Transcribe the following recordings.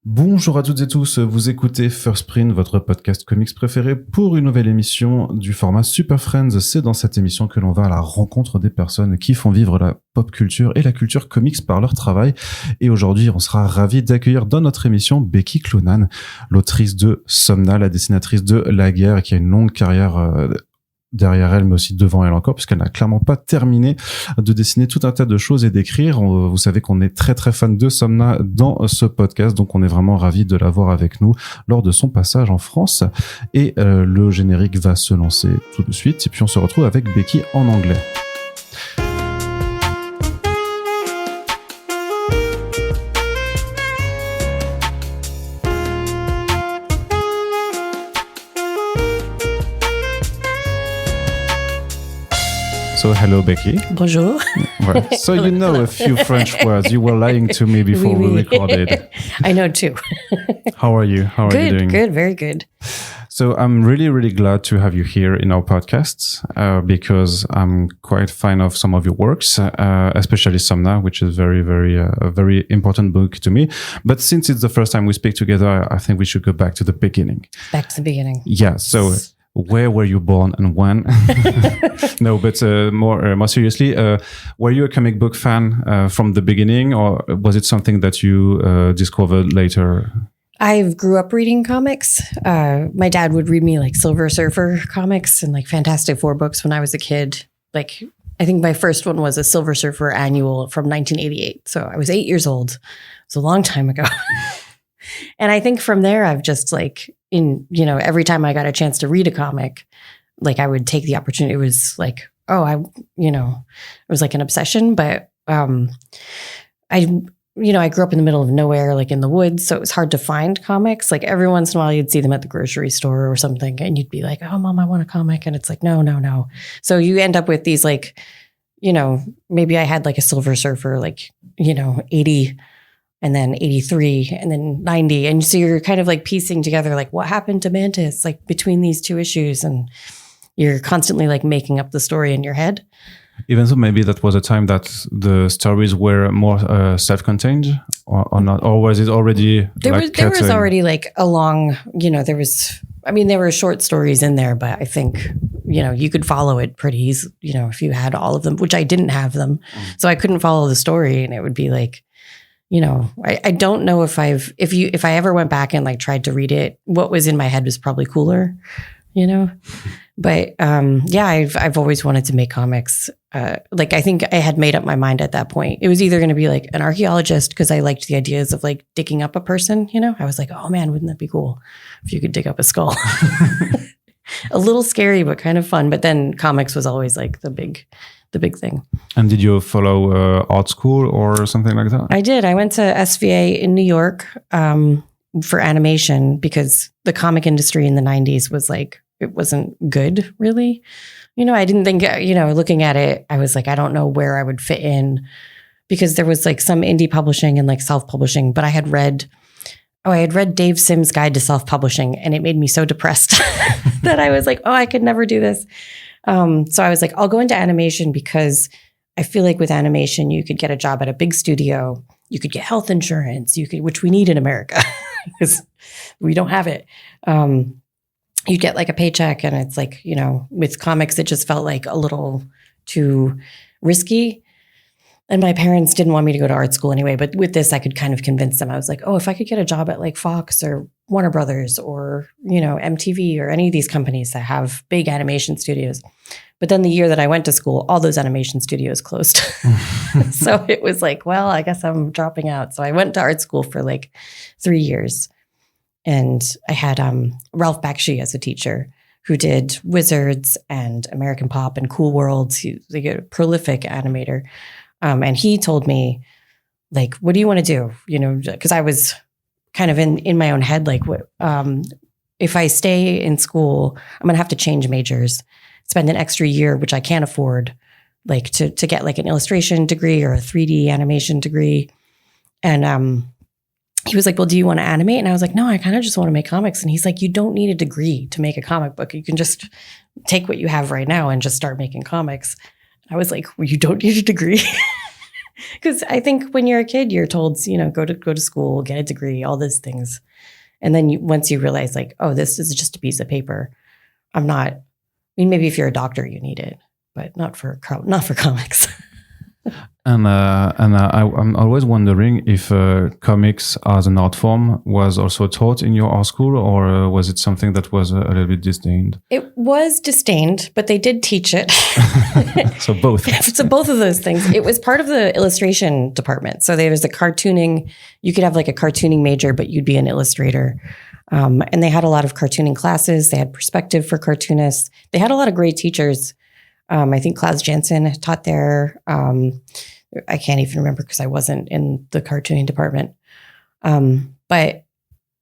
Bonjour à toutes et tous, vous écoutez First Print, votre podcast comics préféré pour une nouvelle émission du format SuperFriends. C'est dans cette émission que l'on va à la rencontre des personnes qui font vivre la pop culture et la culture comics par leur travail. Et aujourd'hui, on sera ravis d'accueillir dans notre émission Becky Cloonan, l'autrice de Somna, la dessinatrice de La Guerre, qui a une longue carrière derrière elle, mais aussi devant elle encore, puisqu'elle n'a clairement pas terminé de dessiner tout un tas de choses et d'écrire. Vous savez qu'on est très très fan de Somna dans ce podcast, donc on est vraiment ravis de l'avoir avec nous lors de son passage en France. Et le générique va se lancer tout de suite, et puis on se retrouve avec Becky en anglais. So hello, Becky. Bonjour. Well, so you know a few French words. You were lying to me before we recorded. I know too. How are you? How are you doing? Good, very good. So I'm really glad to have you here in our podcasts because I'm quite fan of some of your works, especially Somna, which is a very important book to me. But since it's the first time we speak together, I think we should go back to the beginning. Back to the beginning. Yeah. So where were you born and when? No, but more seriously, were you a comic book fan from the beginning, or was it something that you discovered later? I grew up reading comics. My dad would read me like Silver Surfer comics and like Fantastic Four books when I was a kid. Like, I think my first one was a Silver Surfer annual from 1988. So I was 8 years old. It was a long time ago. And I think from there, I've just like, every time I got a chance to read a comic, like I would take the opportunity. It was like, it was like an obsession, but I grew up in the middle of nowhere, like in the woods. So it was hard to find comics. Like every once in a while you'd see them at the grocery store or something and you'd be like, oh, Mom, I want a comic. And it's like, no. So you end up with these like, maybe I had like a Silver Surfer, like, 80 and then 83 and then 90. And so you're kind of like piecing together, like what happened to Mantis, like between these two issues. And you're constantly like making up the story in your head. Even though maybe that was a time that the stories were more self-contained or not, or was it already there was already like a long, there were short stories in there, but I think, you could follow it pretty easy, if you had all of them, which I didn't have them. So I couldn't follow the story and it would be like, I don't know if I ever went back and like tried to read it, what was in my head was probably cooler, But I've always wanted to make comics. Like I think I had made up my mind at that point. It was either going to be like an archaeologist because I liked the ideas of like digging up a person. I was like, oh man, wouldn't that be cool if you could dig up a skull? A little scary, but kind of fun. But then comics was always like the big thing. And did you follow art school or something like that? I did. I went to SVA in New York for animation because the comic industry in the 90s was like, it wasn't good, really. I didn't think, looking at it, I was like, I don't know where I would fit in because there was like some indie publishing and like self-publishing, but I had read Dave Sims' Guide to Self-Publishing and it made me so depressed that I was like, oh, I could never do this. So I was like, I'll go into animation because I feel like with animation, you could get a job at a big studio. You could get health insurance, which we need in America because we don't have it. You'd get like a paycheck and it's like, with comics, it just felt like a little too risky. And my parents didn't want me to go to art school anyway. But with this, I could kind of convince them. I was like, oh, if I could get a job at like Fox or Warner Brothers or, MTV or any of these companies that have big animation studios. But then the year that I went to school, all those animation studios closed. So it was like, well, I guess I'm dropping out. So I went to art school for like 3 years. And I had Ralph Bakshi as a teacher who did Wizards and American Pop and Cool Worlds. He's like a prolific animator. And he told me, like, what do you want to do? Because I was kind of in my own head, like, if I stay in school, I'm going to have to change majors, spend an extra year, which I can't afford, like to get like an illustration degree or a 3D animation degree. And he was like, well, do you want to animate? And I was like, no, I kind of just want to make comics. And he's like, you don't need a degree to make a comic book. You can just take what you have right now and just start making comics. I was like, well, you don't need a degree. Because I think when you're a kid, you're told, go to school, get a degree, all these things. And then once you realize like, oh, this is just a piece of paper. Maybe if you're a doctor, you need it, but not for comics. And I'm always wondering if comics as an art form was also taught in your art school, or was it something that was a little bit disdained? It was disdained, but they did teach it. So both. So both of those things. It was part of the illustration department. So there was a cartooning. You could have like a cartooning major, but you'd be an illustrator. And they had a lot of cartooning classes. They had perspective for cartoonists. They had a lot of great teachers. I think Klaus Jansen taught there. I can't even remember because I wasn't in the cartooning department. But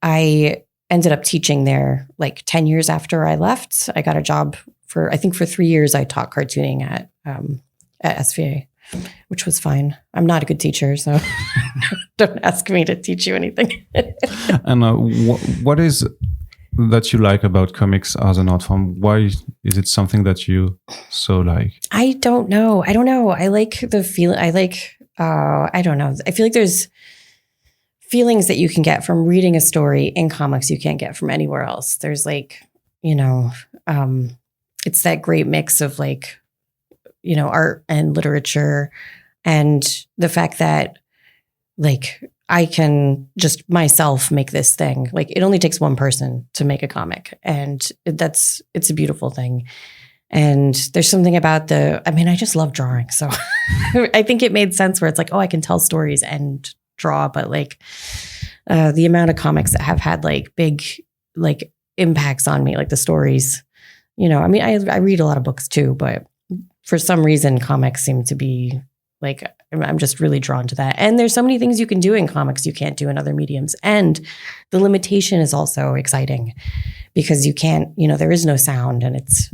I ended up teaching there like 10 years after I left. I got a job for 3 years. I taught cartooning at SVA, which was fine. I'm not a good teacher, so don't ask me to teach you anything. And what is that you like about comics as an art form? Why is it something that you so like? I don't know. I like the feel. I don't know. I feel like there's feelings that you can get from reading a story in comics you can't get from anywhere else. There's like, it's that great mix of like, art and literature, and the fact that like I can just myself make this thing. Like it only takes one person to make a comic, and it's a beautiful thing. And there's something about I just love drawing. So I think it made sense where it's like, oh, I can tell stories and draw, but like the amount of comics that have had like big like impacts on me, like the stories, I read a lot of books too, but for some reason comics seem to be like, I'm just really drawn to that. And there's so many things you can do in comics you can't do in other mediums. And the limitation is also exciting because you can't, there is no sound, and it's,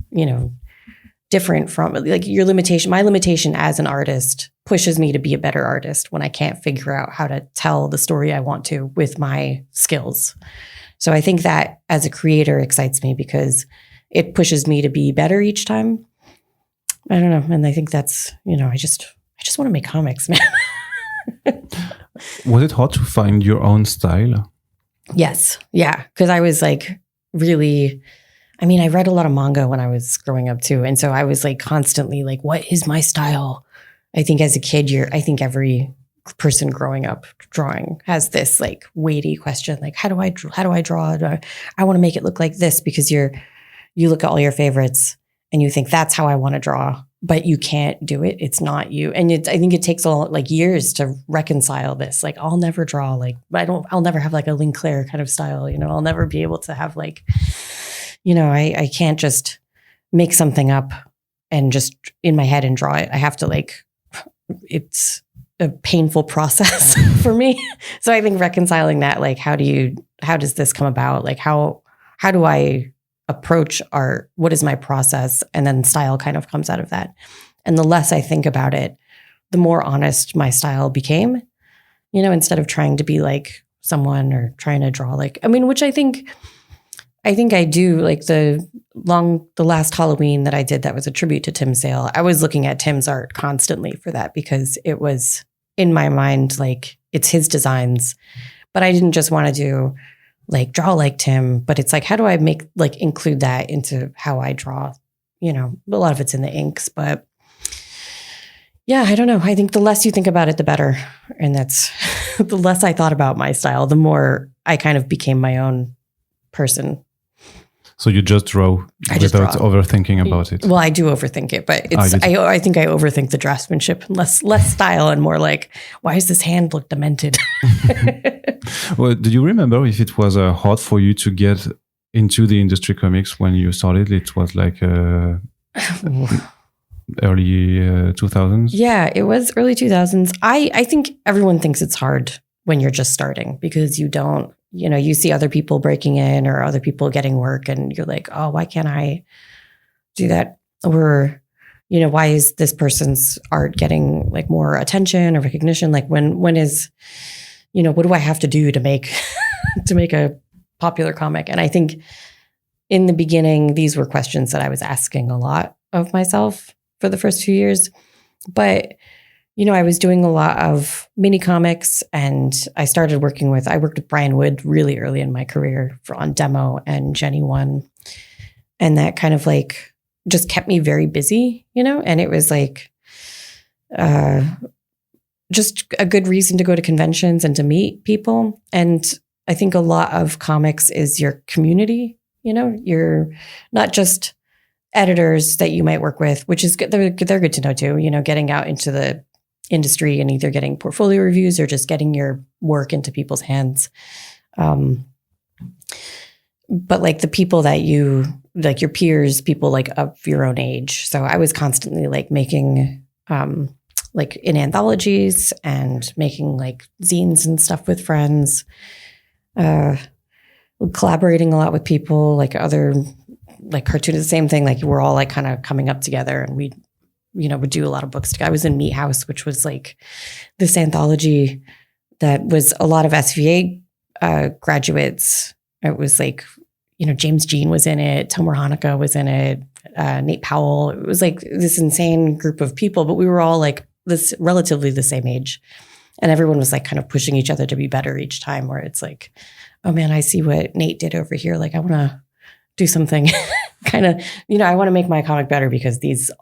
different from like your limitation. My limitation as an artist pushes me to be a better artist when I can't figure out how to tell the story I want to with my skills. So I think that as a creator excites me because it pushes me to be better each time. I don't know. And I think that's, I just want to make comics, man. Was it hard to find your own style? Yes. Yeah. Because I was like really, I read a lot of manga when I was growing up too. And so I was like constantly like, what is my style? I think as a kid, I think every person growing up drawing has this like weighty question. Like, how do I draw? I want to make it look like this, because you look at all your favorites and you think that's how I want to draw, but you can't do it. It's not you. And I think it takes like years to reconcile this. Like I'll never draw like, I'll never have like a Linclair kind of style. I'll never be able to have like, I can't just make something up and just in my head and draw it. I have to like, it's a painful process for me. So I think reconciling that, like, how does this come about? Like, how do I approach art? What is my process? And then style kind of comes out of that. And the less I think about it, the more honest my style became, instead of trying to be like someone or trying to draw like, which I think I do. Like the last Halloween that I did, that was a tribute to Tim Sale. I was looking at Tim's art constantly for that, because it was in my mind, like it's his designs, but I didn't just want to do like draw like Tim, but it's like, how do I include that into how I draw? A lot of it's in the inks, but yeah, I don't know. I think the less you think about it, the better. And that's the less I thought about my style, the more I kind of became my own person. So you just draw without overthinking about it. Well, I do overthink it, but I think I overthink the draftsmanship. Less style and more like, why does this hand look demented? Well, do you remember if it was hard for you to get into the industry comics when you started? It was like early 2000s? Yeah, it was early 2000s. I think everyone thinks it's hard when you're just starting, because you don't, you see other people breaking in or other people getting work, and you're like, oh, why can't I do that? Or, why is this person's art getting like more attention or recognition? Like when is, what do I have to do to make a popular comic? And I think in the beginning, these were questions that I was asking a lot of myself for the first few years. But, I was doing a lot of mini comics, and I worked with Brian Wood really early in my career on Demo and Jenny One. And that kind of like just kept me very busy, and it was like just a good reason to go to conventions and to meet people. And I think a lot of comics is your community, you're not just editors that you might work with, which is good. They're good to know too, getting out into the industry and either getting portfolio reviews or just getting your work into people's hands. But like the people that like your peers, people like of your own age. So I was constantly like making, like in anthologies and making like zines and stuff with friends, collaborating a lot with people, like other like cartoons, the same thing. Like we're all like kind of coming up together, and we, would do a lot of books together. I was in Meat House, which was like this anthology that was a lot of SVA graduates. It was like, James Jean was in it, Tomer Hanukkah was in it, Nate Powell. It was like this insane group of people, but we were all like this relatively the same age. And everyone was like kind of pushing each other to be better each time, where it's like, oh man, I see what Nate did over here. Like I want to do something kind of, I want to make my comic better because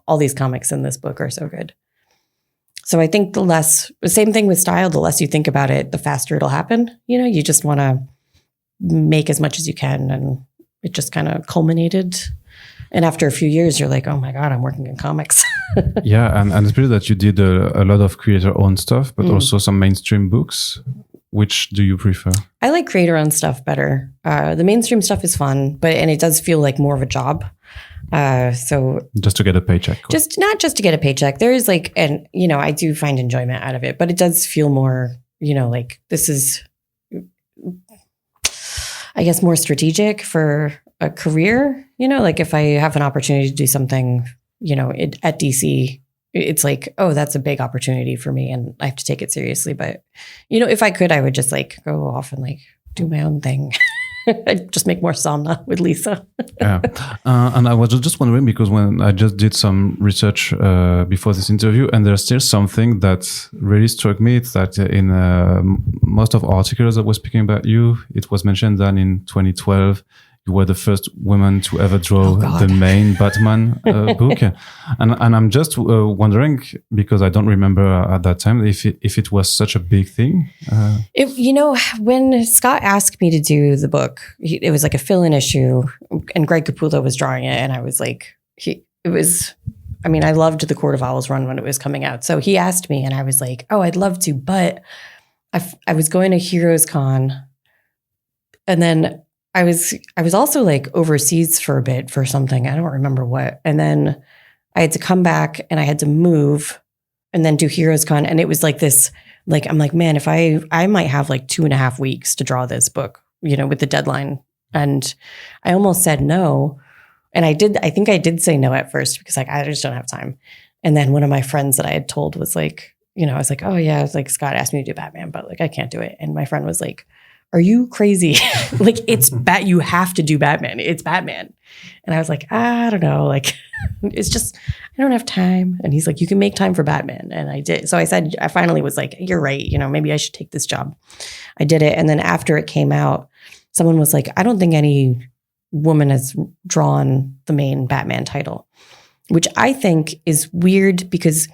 all these comics in this book are so good. So I think the same thing with style, the less you think about it, the faster it'll happen. You just want to make as much as you can. And it just kind of culminated. And after a few years, you're like, oh my God, I'm working in comics. Yeah. And it's pretty that you did a lot of creator-owned stuff, but also some mainstream books. Which do you prefer? I like creator-owned stuff better. The mainstream stuff is fun, and it does feel like more of a job. So just to get a paycheck. Not just to get a paycheck. There is like, and I do find enjoyment out of it, but it does feel more, like this is, I guess, more strategic for a career. Like if I have an opportunity to do something, at DC, it's like, oh, that's a big opportunity for me and I have to take it seriously. But, if I could, I would just like go off and like do my own thing. I'd just make more Somna with Lisa. Yeah. And I was just wondering, because when I just did some research before this interview, and there's still something that really struck me. It's that in most of articles that were speaking about you, it was mentioned that in 2012, you were the first woman to ever draw the main Batman book. And I'm just wondering, because I don't remember at that time, if it was such a big thing. When Scott asked me to do the book, it was like a fill-in issue, and Greg Capullo was drawing it. And I was like, I loved the Court of Owls run when it was coming out. So he asked me and I was like, oh, I'd love to, but I was going to Heroes Con, and then I was also like overseas for a bit for something. I don't remember what. And then I had to come back and I had to move and then do Heroes Con. And it was like this, like, I'm like, man, if I might have like 2.5 weeks to draw this book, with the deadline. And I almost said no. And I think I did say no at first because like, I just don't have time. And then one of my friends that I had told was like, I was like, oh yeah, I was like, Scott asked me to do Batman, but like, I can't do it. And my friend was like, are you crazy? Like you have to do Batman. It's Batman. And I was like, I don't know. Like, it's just, I don't have time. And he's like, you can make time for Batman. And I did. So I finally was like, you're right. Maybe I should take this job. I did it. And then after it came out, someone was like, I don't think any woman has drawn the main Batman title, which I think is weird because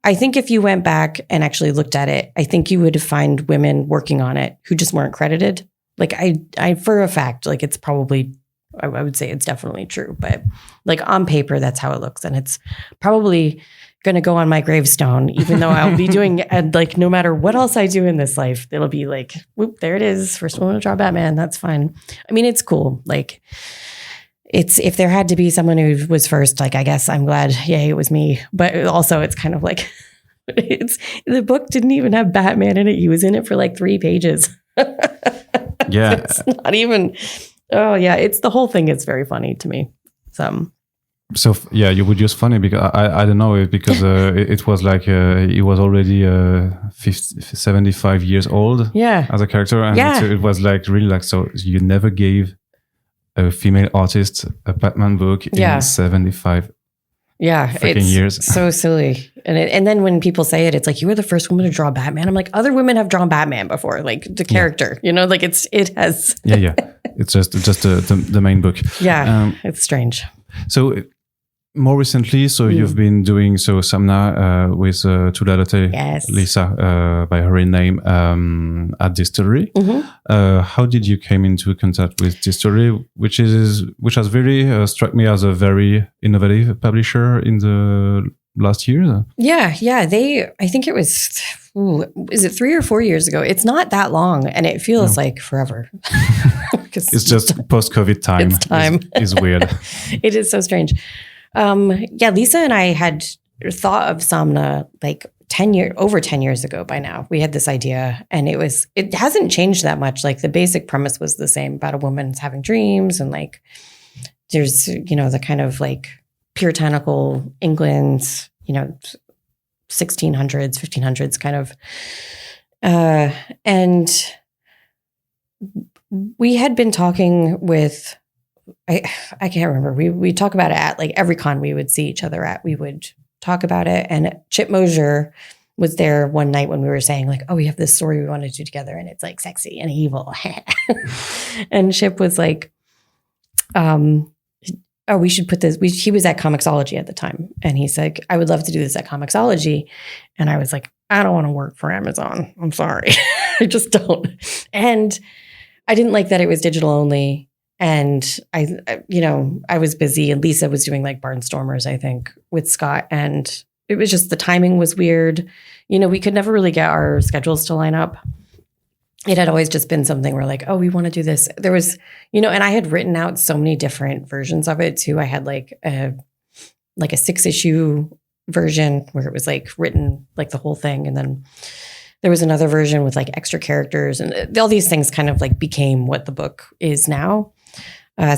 I think if you went back and actually looked at it, I think you would find women working on it who just weren't credited. Like I for a fact, like it's probably, I would say it's definitely true, but like on paper, that's how it looks. And it's probably going to go on my gravestone, even though I'll be doing like, no matter what else I do in this life, it'll be like, whoop, there it is. First woman to draw Batman. That's fine. I mean, it's cool. Like, if there had to be someone who was first, like, I guess I'm glad, yay, it was me. But also it's kind of like, the book didn't even have Batman in it. He was in it for like 3 pages. Yeah. It's not even, oh yeah, it's the whole thing. It's very funny to me. So yeah, you would use funny because I don't know, because it was like he was already 75 years old as a character. And it was like really like, so you never gave a female artist a Batman book in 75. Yeah, freaking years. So silly. And then when people say it, it's like, you were the first woman to draw Batman. I'm like, other women have drawn Batman before, like the character, like it has. Yeah. It's just the main book. Yeah, it's strange. So more recently, you've been doing Somna with Tula Lotay, yes. Lisa, by her name, at Distillery. How did you came into contact with Distillery, which has very struck me as a very innovative publisher in the last year? Yeah. I think it was, is it 3 or 4 years ago? It's not that long, and it feels like forever. It's just post-COVID time. It's time. Is weird. It is so strange. Lisa and I had thought of Somna like over 10 years ago by now. We had this idea, and it hasn't changed that much. Like the basic premise was the same, about a woman's having dreams, and like there's, the kind of like puritanical England, 1600s, 1500s kind of. And we had been talking with, I can't remember. We talk about it at like every con we would see each other at. We would talk about it. And Chip Mosier was there one night when we were saying like, oh, we have this story we want to do together, and it's like sexy and evil. And Chip was like, oh, we should put this. He was at Comixology at the time, and he said, I would love to do this at Comixology. And I was like, I don't want to work for Amazon. I'm sorry. I just don't. And I didn't like that it was digital only. And I was busy, and Lisa was doing like Barnstormers, I think, with Scott. And it was just, the timing was weird. We could never really get our schedules to line up. It had always just been something where like, oh, we want to do this. There was, and I had written out so many different versions of it too. I had like a 6-issue version where it was like written like the whole thing. And then there was another version with like extra characters, and all these things kind of like became what the book is now.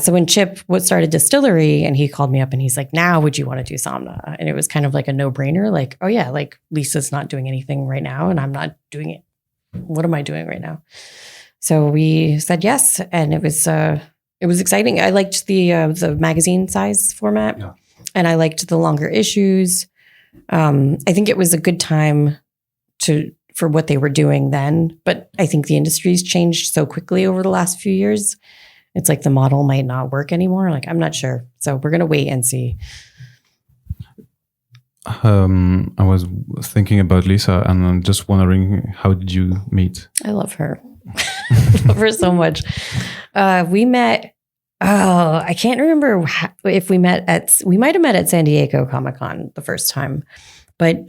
So when Chip started Distillery, and he called me up and he's like, now would you want to do Somna? And it was kind of like a no-brainer. Like, oh yeah, like Lisa's not doing anything right now, and I'm not doing it. What am I doing right now? So we said yes, and it was exciting. I liked the magazine size format, and I liked the longer issues. I think it was a good time for what they were doing then, but I think the industry's changed so quickly over the last few years. It's like the model might not work anymore. Like, I'm not sure. So we're going to wait and see. I was thinking about Lisa, and I'm just wondering, how did you meet? I love her. I love her so much. We met, I can't remember if we might have met at San Diego Comic-Con the first time, but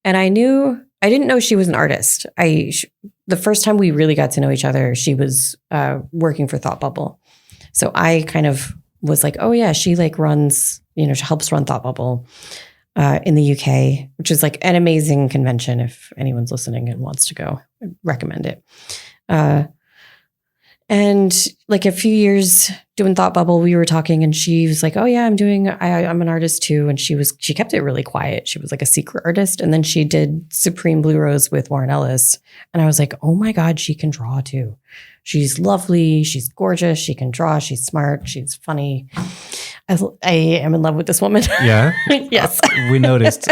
I didn't know she was an artist. The first time we really got to know each other, she was working for Thought Bubble. So I kind of was like, oh yeah, she like runs, she helps run Thought Bubble in the UK, which is like an amazing convention. If anyone's listening and wants to go, I'd recommend it. And like a few years doing Thought Bubble, we were talking, and she was like, oh yeah, I'm an artist too. And she kept it really quiet. She was like a secret artist. And then she did Supreme Blue Rose with Warren Ellis. And I was like, oh my God, she can draw too. She's lovely. She's gorgeous. She can draw. She's smart. She's funny. I am in love with this woman. Yeah. Yes. We noticed.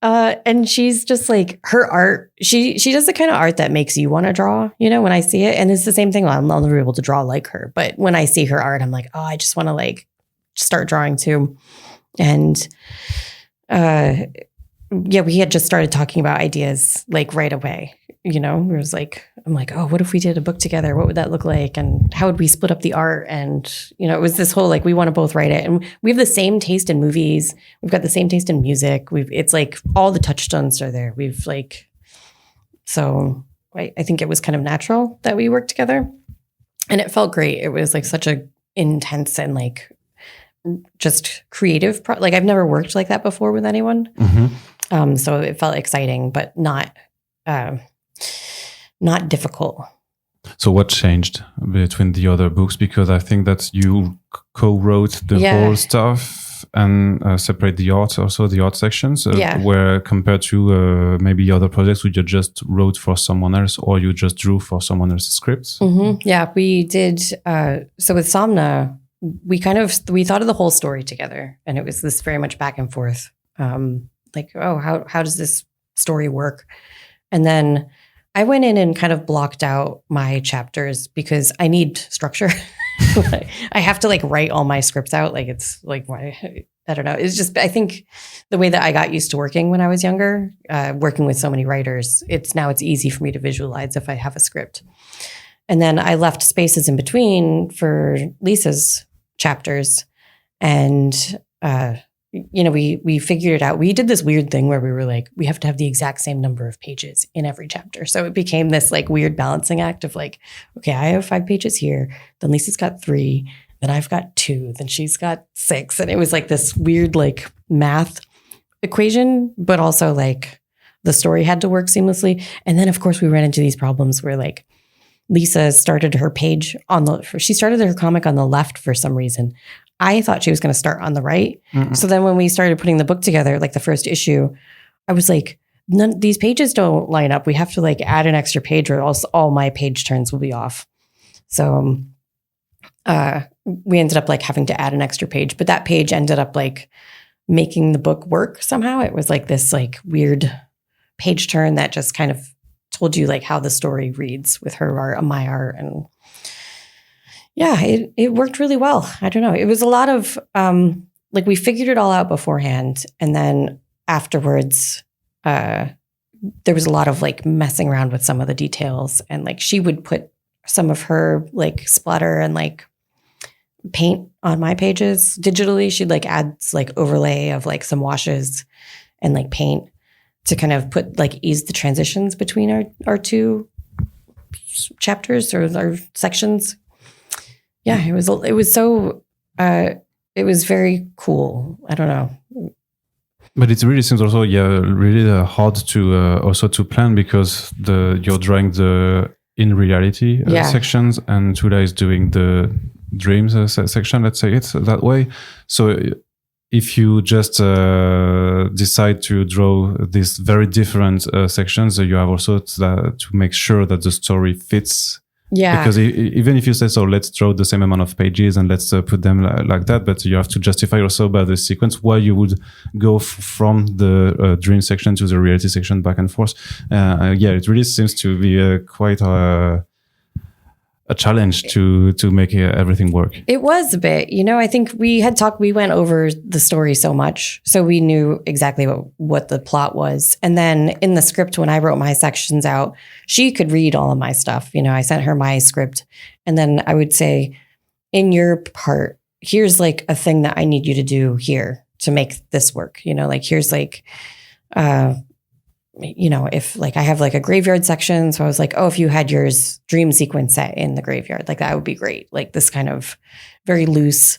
And she's just like, her art, she does the kind of art that makes you want to draw, when I see it. And it's the same thing. I'll never be able to draw like her. But when I see her art, I'm like, oh, I just want to like start drawing too. And we had just started talking about ideas like right away. It was like, I'm like, oh, what if we did a book together? What would that look like? And how would we split up the art? And, it was this whole, like, we want to both write it. And we have the same taste in movies. We've got the same taste in music. It's like all the touchstones are there. So I think it was kind of natural that we worked together, and it felt great. It was like such a intense and like just creative, like I've never worked like that before with anyone. Mm-hmm. So it felt exciting, but not difficult. So what changed between the other books? Because I think that you co-wrote the whole stuff and separate the art, also the art sections, where compared to maybe other projects where you just wrote for someone else or you just drew for someone else's scripts. Mm-hmm. Yeah, we did. So with Somna, we thought of the whole story together, and it was this very much back and forth. How does this story work? And then I went in and kind of blocked out my chapters because I need structure. I have to like write all my scripts out. Like it's like, why? I don't know. It's just, I think the way that I got used to working when I was younger, working with so many writers, it's easy for me to visualize if I have a script. And then I left spaces in between for Lisa's chapters. And, we figured it out. We did this weird thing where we were like, we have to have the exact same number of pages in every chapter. So it became this like weird balancing act of like, okay, I have 5 pages here. Then Lisa's got 3. Then I've got 2. Then she's got 6. And it was like this weird like math equation, but also like the story had to work seamlessly. And then of course we ran into these problems where like Lisa started her comic on the left for some reason. I thought she was going to start on the right. Mm-mm. So then when we started putting the book together, like the first issue, I was like, these pages don't line up. We have to like add an extra page or else all my page turns will be off. So we ended up like having to add an extra page, but that page ended up like making the book work somehow. It was like this like weird page turn that just kind of told you like how the story reads with her art and my art. And yeah, it worked really well. I don't know. It was a lot of like we figured it all out beforehand. And then afterwards, there was a lot of like messing around with some of the details. And like she would put some of her like splatter and like paint on my pages digitally. She'd like add like overlay of like some washes and like paint to kind of ease the transitions between our 2 chapters or our sections. Yeah, it was very cool. I don't know. But it really seems also, really hard to also to plan because you're drawing the in reality sections and Tula is doing the dreams section, let's say it that way. So if you just decide to draw these very different sections, you have also to make sure that the story fits. Yeah. Because even if you say, so let's draw the same amount of pages and let's put them like that, but you have to justify also by the sequence why you would go from the dream section to the reality section back and forth. It really seems to be quite a challenge to make everything work. It was a bit, I think we went over the story so much. So we knew exactly what the plot was. And then in the script, when I wrote my sections out, she could read all of my stuff. I sent her my script. And then I would say, in your part, here's like a thing that I need you to do here to make this work. Like here's like, if like I have like a graveyard section. So I was like, oh, if you had your dream sequence set in the graveyard, like that would be great. Like this kind of very loose.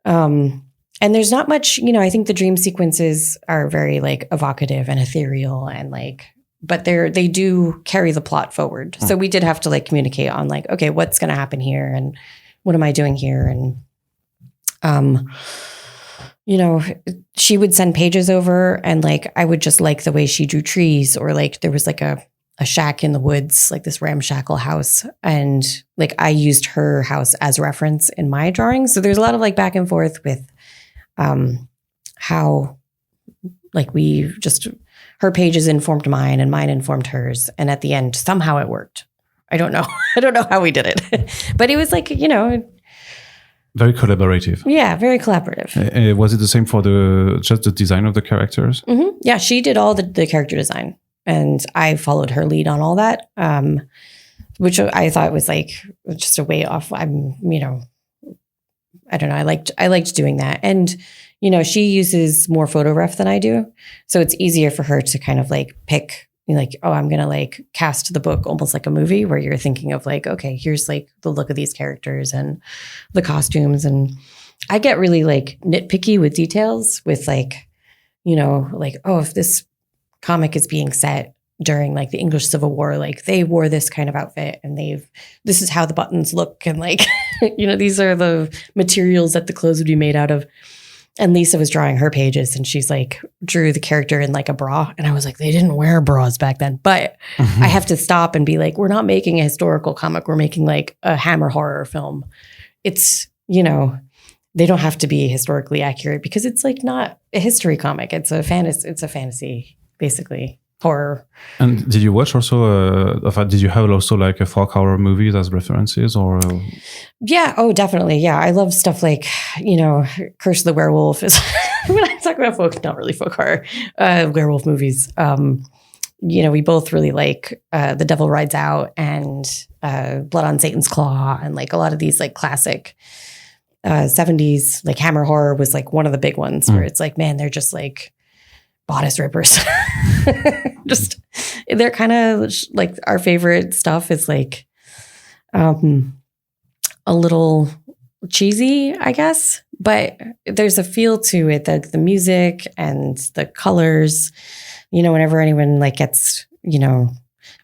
And there's not much, I think the dream sequences are very like evocative and ethereal and like, but they do carry the plot forward. So we did have to like communicate on like, okay, what's going to happen here? And what am I doing here? And, she would send pages over and like, I would just like the way she drew trees or like there was like a shack in the woods, like this ramshackle house. And like, I used her house as reference in my drawings. So there's a lot of like back and forth with how like her pages informed mine and mine informed hers. And at the end, somehow it worked. I don't know. I don't know how we did it, but it was like, very collaborative. Yeah, very collaborative. Was it the same for just the design of the characters? Mm-hmm. Yeah, she did all the character design, and I followed her lead on all that, which I thought was like just a way off. I don't know. I liked doing that, and she uses more photo ref than I do, so it's easier for her to kind of like pick. Like, oh, I'm going to like cast the book almost like a movie where you're thinking of like, okay, here's like the look of these characters and the costumes. And I get really like nitpicky with details with like, like, oh, if this comic is being set during like the English Civil War, like they wore this kind of outfit and this is how the buttons look. And like, these are the materials that the clothes would be made out of. And Lisa was drawing her pages and she's like, drew the character in like a bra. And I was like, they didn't wear bras back then. But I have to stop and be like, we're not making a historical comic. We're making like a Hammer horror film. It's you know, they don't have to be historically accurate because it's like not a history comic. It's a fantasy, basically. Horror. And did you watch also, did you have also like a folk horror movies as references or? Yeah. Oh, definitely. Yeah. I love stuff like, you know, Curse of the Werewolf is, when I talk about folk, not really folk horror, werewolf movies. You know, we both really like The Devil Rides Out and Blood on Satan's Claw and like a lot of these like classic 70s, like Hammer horror was like one of the big ones where it's like, man, they're just like bodice rippers. Just they're kind of like our favorite stuff is like a little cheesy, I guess, but there's a feel to it, that the music and the colors, you know, whenever anyone like gets, you know,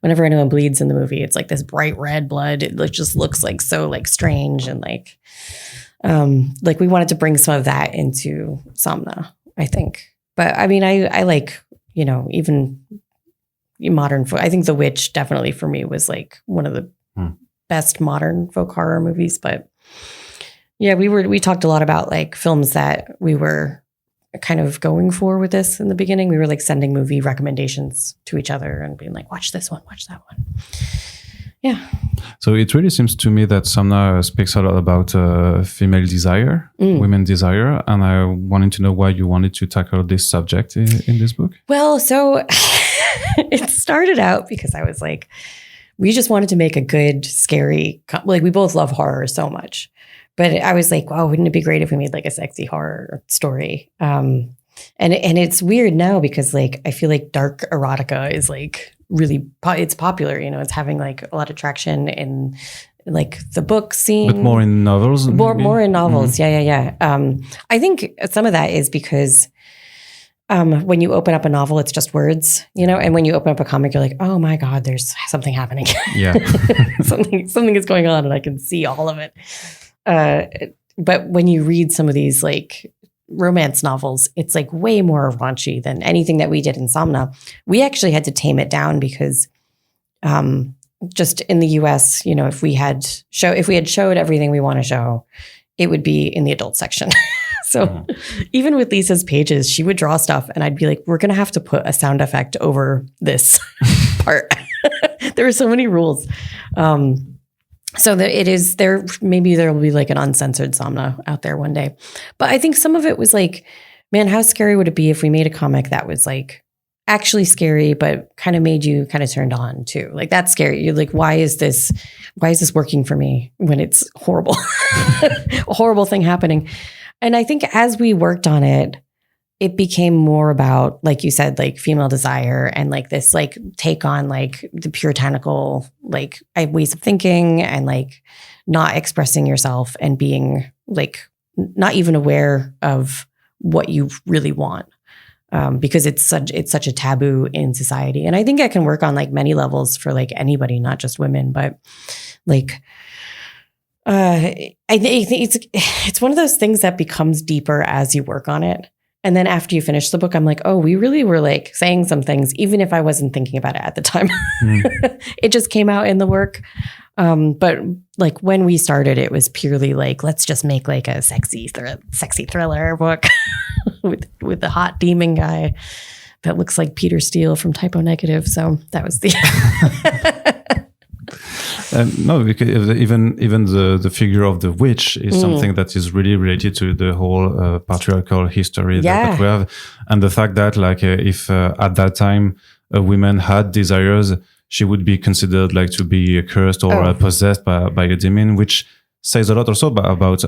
whenever anyone bleeds in the movie, it's like this bright red blood. It just looks like so like strange and like we wanted to bring some of that into Somna, I think. But I mean, I like, you know, even modern folk. I think The Witch definitely for me was like one of the best modern folk horror movies. But yeah, we talked a lot about like films that we were kind of going for with this in the beginning. We were like sending movie recommendations to each other and being like, watch this one, watch that one. Yeah. So it really seems to me that Somna speaks a lot about female desire, women desire. And I wanted to know why you wanted to tackle this subject in this book. Well, so it started out because I was like, we just wanted to make a good, scary, like we both love horror so much. But I was like, wow, wouldn't it be great if we made like a sexy horror story? And it's weird now because like, I feel like dark erotica is like really, it's popular, you know, it's having like a lot of traction in like the book scene. But more in novels? More in novels. Mm-hmm. Yeah. I think some of that is because when you open up a novel, it's just words, you know, and when you open up a comic, you're like, oh my God, there's something happening. Yeah. something is going on and I can see all of it. But when you read some of these like romance novels, it's like way more raunchy than anything that we did in Somna. We actually had to tame it down because just in the US, you know, if we had showed everything we want to show, it would be in the adult section. So even with Lisa's pages, she would draw stuff and I'd be like, we're going to have to put a sound effect over this part. There are so many rules. So that it is there, maybe there will be like an uncensored Somna out there one day. But I think some of it was like, man, how scary would it be if we made a comic that was like actually scary, but kind of made you kind of turned on too? Like that's scary. You're like, why is this working for me when it's horrible? A horrible thing happening. And I think as we worked on it, it became more about, like you said, like female desire and like this like take on like the puritanical like ways of thinking and like not expressing yourself and being like not even aware of what you really want because it's such a taboo in society. And I think I can work on like many levels for like anybody, not just women, but like I think it's one of those things that becomes deeper as you work on it. And then after you finish the book, I'm like, oh, we really were like saying some things, even if I wasn't thinking about it at the time. It just came out in the work. But like when we started, it was purely like, let's just make like a sexy thriller book with the hot demon guy that looks like Peter Steele from Typo Negative. So that was the... No, because even the figure of the witch is something that is really related to the whole patriarchal history that we have, and the fact that like if at that time a woman had desires, she would be considered like to be cursed or possessed by a demon, which says a lot also about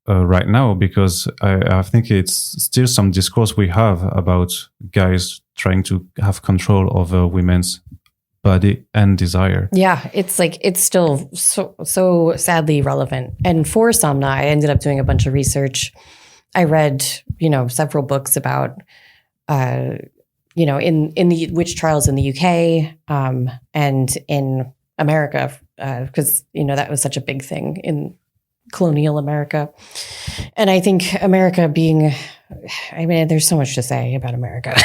right now, because I think it's still some discourse we have about guys trying to have control over women's body and desire. Yeah, it's like it's still so sadly relevant. And for Somna, I ended up doing a bunch of research. I read, you know, several books about, you know, in the witch trials in the UK and in America, because you know that was such a big thing in colonial America. And I think America being, I mean, there's so much to say about America.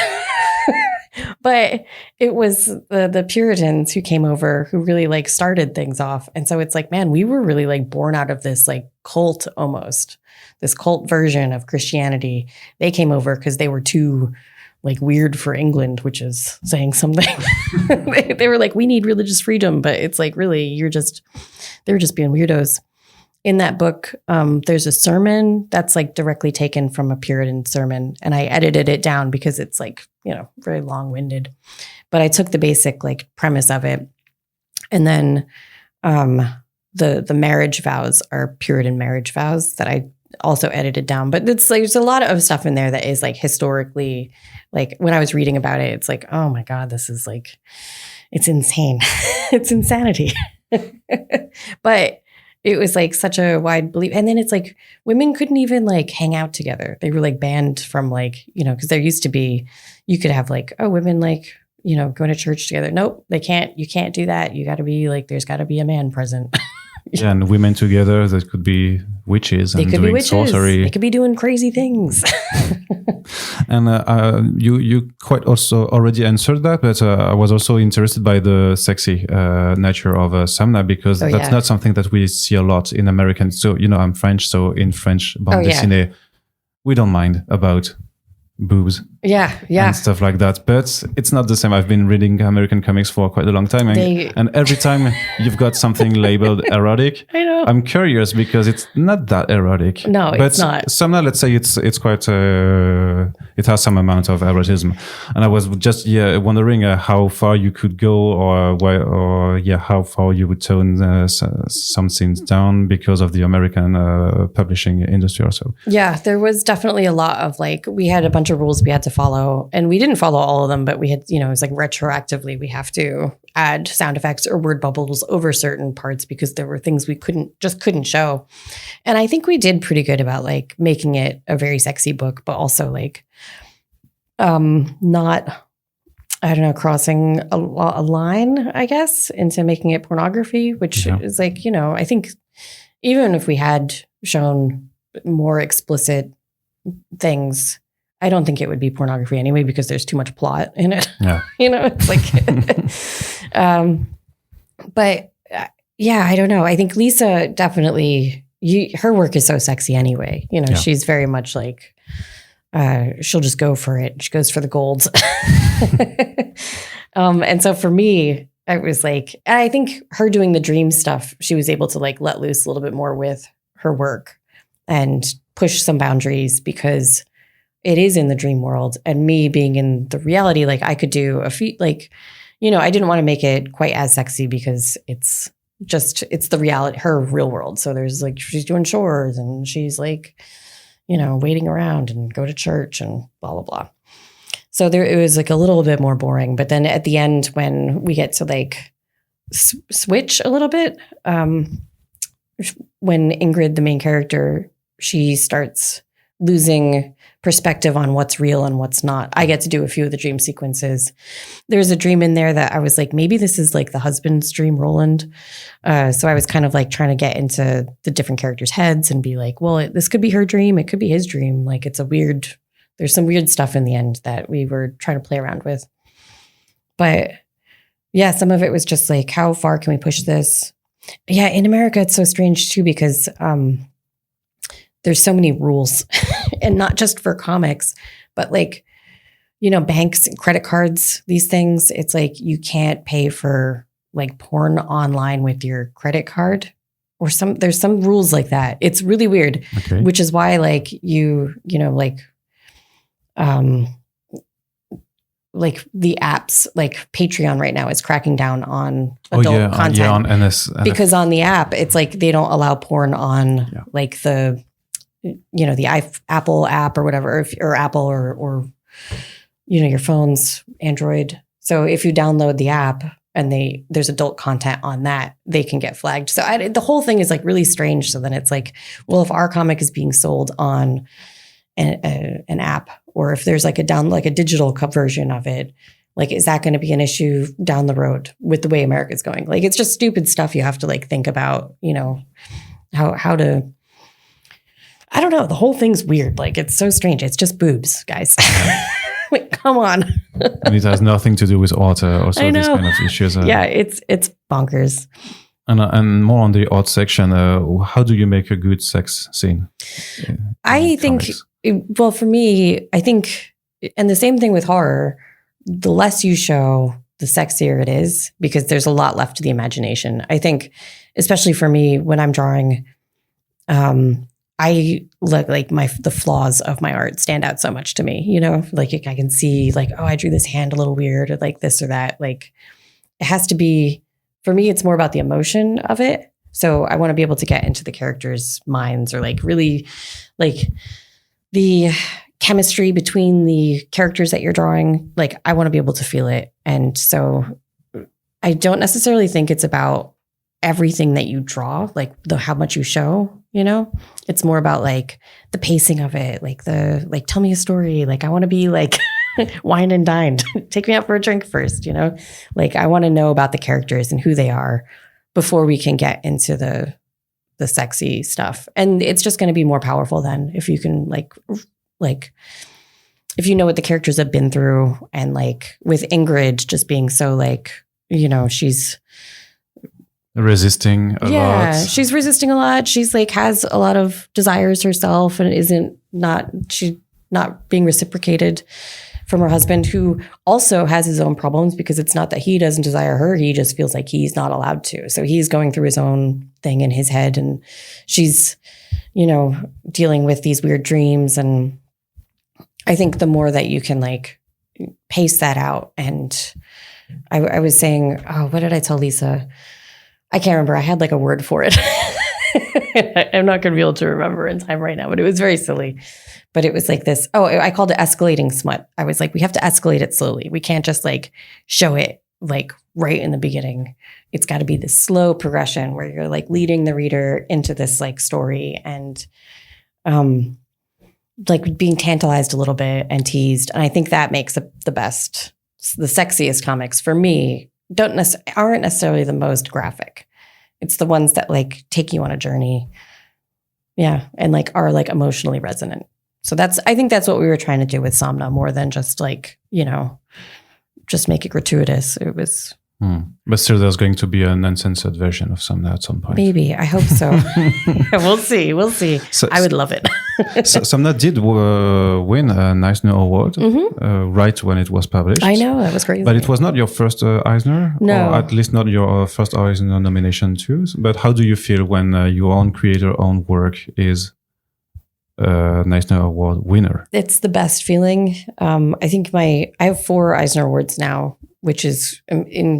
But it was the Puritans who came over who really like started things off. And so it's like, man, we were really like born out of this like cult almost, this cult version of Christianity. They came over because they were too like weird for England, which is saying something. They were like, we need religious freedom. But it's like, really, they're just being weirdos. In that book, there's a sermon that's like directly taken from a Puritan sermon. And I edited it down because it's like, very long-winded. But I took the basic like premise of it. And then the marriage vows are Puritan marriage vows that I also edited down. But it's like, there's a lot of stuff in there that is like historically, like when I was reading about it, it's like, oh my God, this is like, it's insane. It's insanity. But it was like such a wide belief. And then it's like women couldn't even like hang out together. They were like banned from like, because there used to be, you could have like, oh, women like, going to church together. Nope, they can't. You can't do that. You got to be like, there's got to be a man present. Yeah, and women together, that could be witches and doing sorcery. They could be doing crazy things. And you quite also already answered that, but I was also interested by the sexy nature of Somna, because that's not something that we see a lot in American. So, I'm French, so in French bande dessinée, we don't mind about boobs and stuff like that, but it's not the same. I've been reading American comics for quite a long time, and every time you've got something labeled erotic, I know, I'm curious because it's not that erotic. No, it's not. Somehow, let's say it's quite it has some amount of erotism, and I was just wondering how far you could go, or how far you would tone some scenes down because of the American publishing industry or so. Yeah, there was definitely a lot of like, we had a bunch of rules we had to follow, and we didn't follow all of them, but we had, it was like retroactively, we have to add sound effects or word bubbles over certain parts because there were things we couldn't show. And I think we did pretty good about like making it a very sexy book, but also like not, I don't know, crossing a line, I guess, into making it pornography, which is like, I think even if we had shown more explicit things, I don't think it would be pornography anyway, because there's too much plot in it. Yeah. It's like, but I don't know. I think Lisa definitely, her work is so sexy anyway. She's very much like, she'll just go for it. She goes for the golds. And so for me, I was like, and I think her doing the dream stuff, she was able to like let loose a little bit more with her work and push some boundaries, because it is in the dream world, and me being in the reality, like I could do a feat, like, I didn't want to make it quite as sexy because it's the reality, her real world. So there's like, she's doing chores and she's like, waiting around and go to church and blah, blah, blah. So it was like a little bit more boring. But then at the end, when we get to like switch a little bit, when Ingrid, the main character, she starts losing perspective on what's real and what's not, I get to do a few of the dream sequences. There's a dream in there that I was like, maybe this is like the husband's dream, Roland. So I was kind of like trying to get into the different characters' heads and be like, well, this could be her dream. It could be his dream. Like there's some weird stuff in the end that we were trying to play around with. But yeah, some of it was just like, how far can we push this? Yeah, in America, it's so strange too, because there's so many rules, and not just for comics, but like, banks and credit cards, these things, it's like you can't pay for like porn online with your credit card, or there's some rules like that. It's really weird, which is why like like the apps, like Patreon right now is cracking down on adult content. On NS. Because on the app, it's like they don't allow porn on like the Apple app or whatever, or Apple or your phone's Android. So if you download the app and there's adult content on that, they can get flagged. So the whole thing is like really strange. So then it's like, well, if our comic is being sold on an app, or if there's like a digital version of it, like, is that going to be an issue down the road with the way America's going? Like, it's just stupid stuff you have to like think about, how to, I don't know. The whole thing's weird. Like, it's so strange. It's just boobs, guys. Like, come on. And it has nothing to do with art, also these kind of issues. Yeah, it's bonkers. And more on the art section, how do you make a good sex scene? I think, well, for me, I think, and the same thing with horror, the less you show, the sexier it is, because there's a lot left to the imagination. I think, especially for me, when I'm drawing, I look like the flaws of my art stand out so much to me, you know, like I can see like, oh, I drew this hand a little weird, or like this or that. Like it has to be, for me, it's more about the emotion of it. So I want to be able to get into the characters' minds, or like really like the chemistry between the characters that you're drawing. Like I want to be able to feel it. And so I don't necessarily think it's about everything that you draw, like how much you show, you know, it's more about like the pacing of it, like tell me a story. Like I want to be like wine and dined. Take me out for a drink first, you know, like I want to know about the characters and who they are before we can get into the sexy stuff. And it's just going to be more powerful then if you can like if you know what the characters have been through. And like with Ingrid just being so like, you know, she's resisting a lot. Yeah, she's resisting a lot. She's like has a lot of desires herself and she's not being reciprocated from her husband, who also has his own problems, because it's not that he doesn't desire her. He just feels like he's not allowed to. So he's going through his own thing in his head, and she's, you know, dealing with these weird dreams. And I think the more that you can like pace that out. And I was saying, oh, what did I tell Lisa? I can't remember. I had like a word for it. I'm not going to be able to remember in time right now, but it was very silly. But it was like this, I called it escalating smut. I was like, we have to escalate it slowly. We can't just like show it like right in the beginning. It's got to be this slow progression where you're like leading the reader into this like story, and like being tantalized a little bit and teased. And I think that makes the sexiest comics for me aren't necessarily the most graphic. It's the ones that like take you on a journey. Yeah. And like are like emotionally resonant. So I think that's what we were trying to do with Somna, more than just like, you know, just make it gratuitous. It was. But still, there's going to be an uncensored version of Somna at some point. Maybe. I hope so. We'll see. So, I would love it. So Somna did win an Eisner Award right when it was published. I know, that was crazy. But it was not your first Eisner, no, or at least not your first Eisner nomination too. But how do you feel when your own creator-owned work is an Eisner Award winner? It's the best feeling. I think I have 4 Eisner Awards now, which is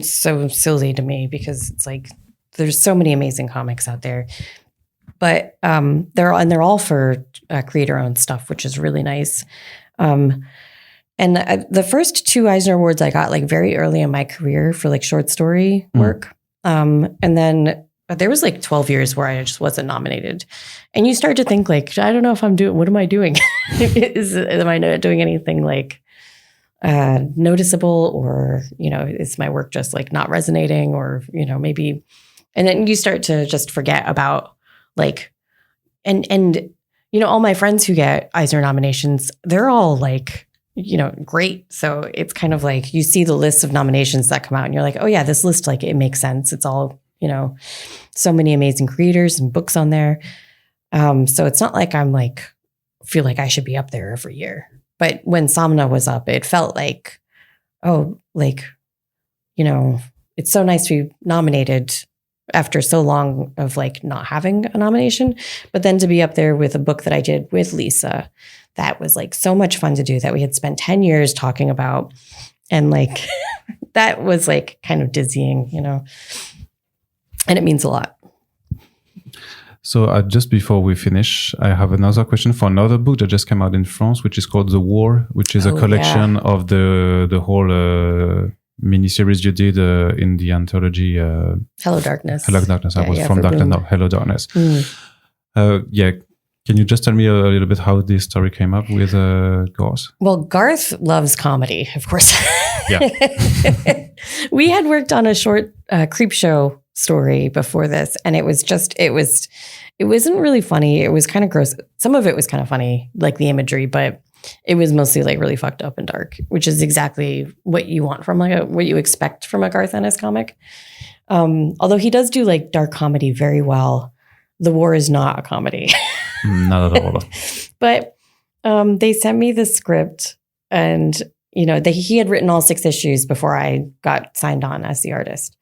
so silly to me, because it's like there's so many amazing comics out there. But they're all for creator-owned stuff, which is really nice. And the first 2 Eisner Awards I got like very early in my career for like short story work. And then there was like 12 years where I just wasn't nominated. And you start to think like, I don't know if what am I doing? Am I not doing anything like noticeable, or, you know, is my work just like not resonating, or, you know, maybe. And then you start to just forget about like, and you know, all my friends who get Eisner nominations, they're all like, you know, great. So it's kind of like you see the list of nominations that come out and you're like, oh yeah, this list, like it makes sense. It's all, you know, so many amazing creators and books on there. So it's not like I'm like, feel like I should be up there every year. But when Somna was up, it felt like, oh, like, you know, it's so nice to be nominated after so long of like not having a nomination, but then to be up there with a book that I did with Lisa, that was like so much fun to do, that we had spent 10 years talking about. And like, that was like kind of dizzying, you know, and it means a lot. So just before we finish, I have another question for another book that just came out in France, which is called The War, which is a collection of the whole miniseries you did in the anthology Hello Darkness. Hello Darkness. I was from Darkness. No, Hello Darkness. Yeah. Can you just tell me a little bit how this story came up with Garth? Well, Garth loves comedy, of course. Yeah. We had worked on a short creep show story before this, and it wasn't really funny. It was kind of gross. Some of it was kind of funny, like the imagery, but it was mostly like really fucked up and dark, which is exactly what you want from like what you expect from a Garth Ennis comic. Although he does do like dark comedy very well. The War is not a comedy. Not at all. But they sent me the script, and he had written all 6 issues before I got signed on as the artist.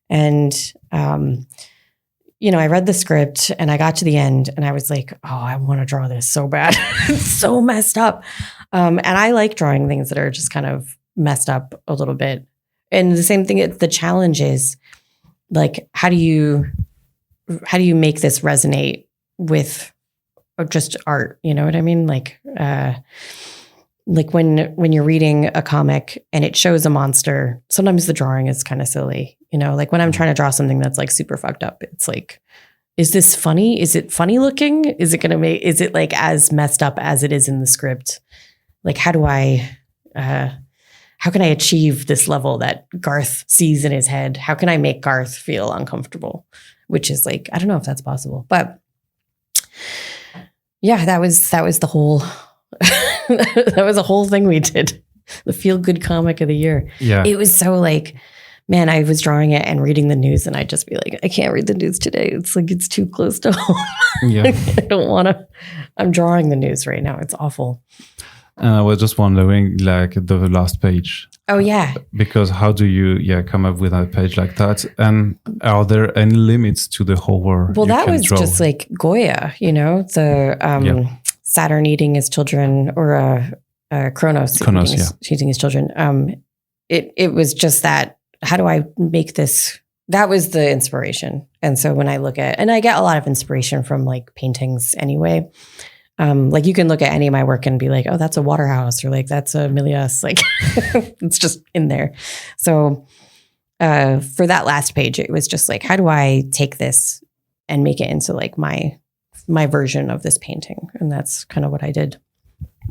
And I read the script and I got to the end and I was like, oh, I want to draw this so bad. It's so messed up. And I like drawing things that are just kind of messed up a little bit. And the same thing, the challenge is like, how do you make this resonate with just art? You know what I mean? Like when you're reading a comic and it shows a monster, sometimes the drawing is kind of silly. Like when I'm trying to draw something that's like super fucked up, it's like, is this funny? Is it funny looking? Is it like as messed up as it is in the script? Like, how can I achieve this level that Garth sees in his head? How can I make Garth feel uncomfortable? Which is like, I don't know if that's possible, but yeah, that was the whole, that was a whole thing we did. The feel good comic of the year. Yeah. It was so like, man, I was drawing it and reading the news and I'd just be like, I can't read the news today. It's like, it's too close to home. Yeah. I don't want to, I'm drawing the news right now. It's awful. And I was just wondering, like the last page. Oh, yeah. Because how do you come up with a page like that? And are there any limits to the horror? Well, that was just like Goya, the Saturn eating his children, or Kronos eating his children. It was just that. How do I make this? That was the inspiration. And so when I look at, and I get a lot of inspiration from like paintings anyway. Like you can look at any of my work and be like, oh, that's a Waterhouse, or like, that's a Milius. Like it's just in there. So for that last page, it was just like, how do I take this and make it into like my version of this painting? And that's kind of what I did.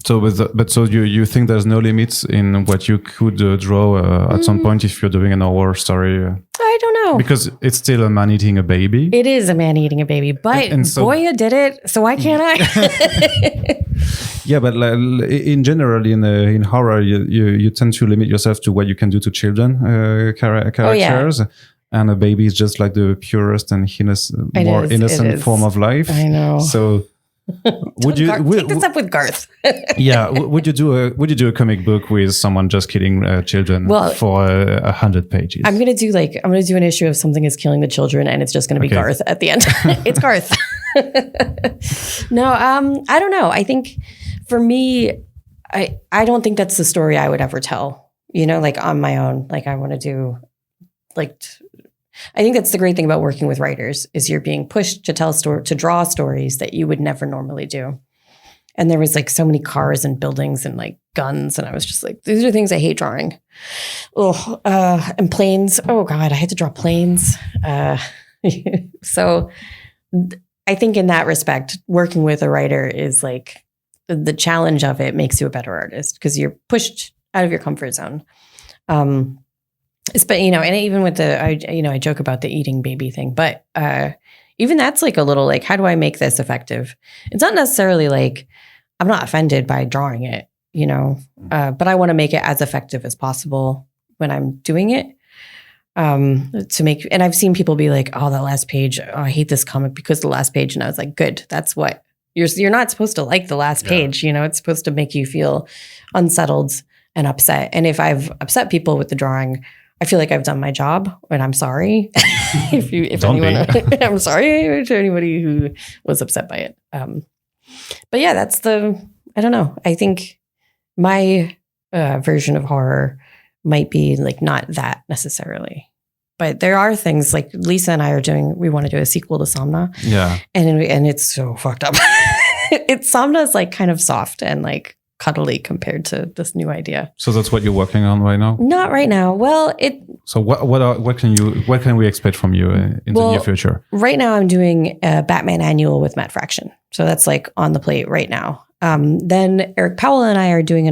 So, so you think there's no limits in what you could draw at some point if you're doing an horror story? I don't know. Because it's still a man eating a baby. It is a man eating a baby, but Goya did it, so why can't I? Yeah, but in general, in horror, you tend to limit yourself to what you can do to children characters. Oh, yeah. And a baby is just like the purest and more innocent form of life. I know. So. Take this up with Garth? Yeah, would you do a comic book with someone just killing children for 100 pages? I'm gonna do an issue of something is killing the children, and it's just gonna be Garth at the end. It's Garth. No, I don't know. I think for me, I don't think that's the story I would ever tell. Like on my own. Like I want to do like. I think that's the great thing about working with writers is you're being pushed to draw stories that you would never normally do. And there was like so many cars and buildings and like guns. And I was just like, these are things I hate drawing. Oh, and planes. Oh God, I had to draw planes. So I think in that respect, working with a writer is like the challenge of it makes you a better artist because you're pushed out of your comfort zone. But, and even with I joke about the eating baby thing, but even that's like a little like, how do I make this effective? It's not necessarily like, I'm not offended by drawing it, but I want to make it as effective as possible when I'm doing it. And I've seen people be like, oh, that last page, oh, I hate this comic because the last page. And I was like, good, that's what you're not supposed to like the last page, it's supposed to make you feel unsettled and upset. And if I've upset people with the drawing, I feel like I've done my job, and I'm sorry if anyone. I'm sorry to anybody who was upset by it. But yeah, I don't know. I think my version of horror might be like not that necessarily, but there are things like Lisa and I we want to do a sequel to Somna. Yeah, and it's so fucked up. Somna is like kind of soft and like cuddly compared to this new idea. So that's what you're working on right now? Not right now. Well, So what can we expect from you in the near future? Right now I'm doing a Batman annual with Matt Fraction. So that's like on the plate right now. Then Eric Powell and I are doing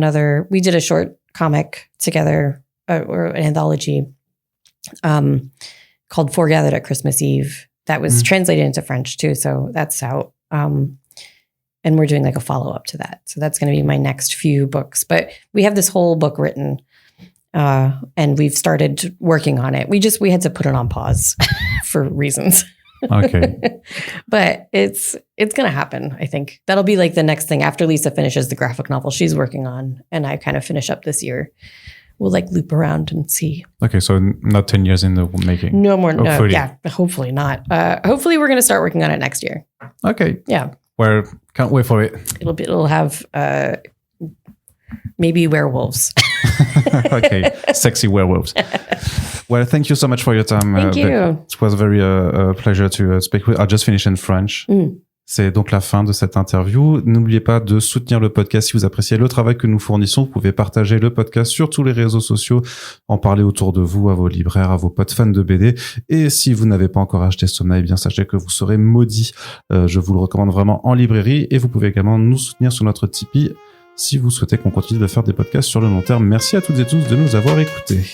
we did a short comic together, or an anthology called Foregathered at Christmas Eve. That was translated into French too. So that's out. and we're doing like a follow-up to that. So that's going to be my next few books. But we have this whole book written, and we've started working on it. We had to put it on pause for reasons. Okay. But it's going to happen, I think. That'll be like the next thing after Lisa finishes the graphic novel she's working on, and I kind of finish up this year. We'll like loop around and see. Okay, so not 10 years in the making. No more. Hopefully. Hopefully not. Hopefully we're going to start working on it next year. Okay. Yeah. Well, can't wait for it. It'll have maybe werewolves. Okay, sexy werewolves. Well, thank you so much for your time. Thank you. It was a very pleasure to speak with. I'll just finish in French. C'est donc la fin de cette interview. N'oubliez pas de soutenir le podcast si vous appréciez le travail que nous fournissons. Vous pouvez partager le podcast sur tous les réseaux sociaux, en parler autour de vous, à vos libraires, à vos potes fans de BD. Et si vous n'avez pas encore acheté Somna, eh bien sachez que vous serez maudits. Je vous le recommande vraiment en librairie. Et vous pouvez également nous soutenir sur notre Tipeee si vous souhaitez qu'on continue de faire des podcasts sur le long terme. Merci à toutes et tous de nous avoir écoutés.